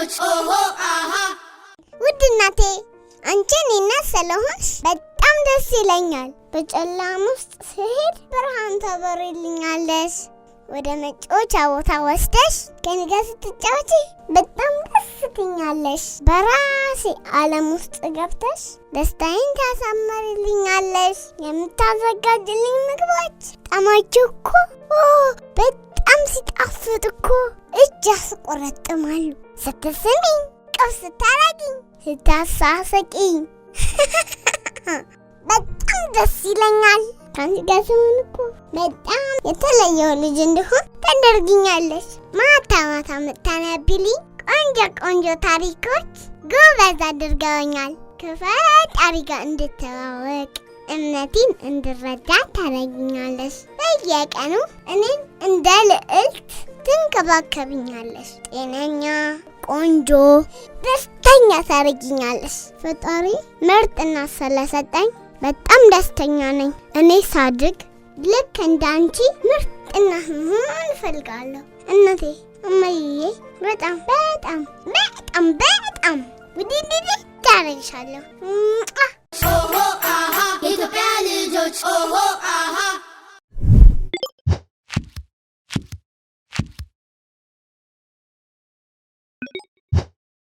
ልጆች ኦሆ አሃ ውድ እናቴ አንቺ እኔና ስለሆንሽ በጣም ደስ ይለኛል። በጨለማ ውስጥ ስሄድ ብርሃን ታበሪልኛለሽ። ወደ መጫወቻ ቦታ ወስደሽ ከኔ ጋር ስትጫወቺ በጣም ደስ ትኛለሽ። በራሴ ዓለም ውስጥ ገብተሽ ደስታዬን ታሳምሪልኛለሽ። የምታዘጋጅልኝ ምግቦች ጣማቸው እኮ በጣም ሲጣፍጥ እኮ እጅ ያስቆረጥማሉ። ስትስሚኝ ቅፍ ስታረጊኝ ስታሳስቂኝ በጣም ደስ ይለኛል። ከአንቺ ጋር ስሆን እኮ በጣም የተለየው ልጅ እንድሆን ታደርጊኛለሽ። ማታ ማታ የምታነቢልኝ ቆንጆ ቆንጆ ታሪኮች ጎበዝ አድርገውኛል። ከፈጣሪ ጋር እንድተዋወቅ እምነቴን እንድረዳ ታደርጊኛለሽ። በየቀኑ እኔን እንደ ልዕልት ትንከባከብኛለሽ። ጤነኛ ቆንጆ ደስተኛ ታደርጊኛለሽ። ፈጣሪ ምርጥና ስለሰጠኝ በጣም ደስተኛ ነኝ። እኔ ሳድግ ልክ እንዳንቺ ምርጥና መሆን እፈልጋለሁ። እናቴ እማዬ በጣም በጣም በጣም በጣም ውድድድ ታረግሻለሁ። ኦሆ አሃ የኢትዮጵያ ልጆች ኦሆ አሃ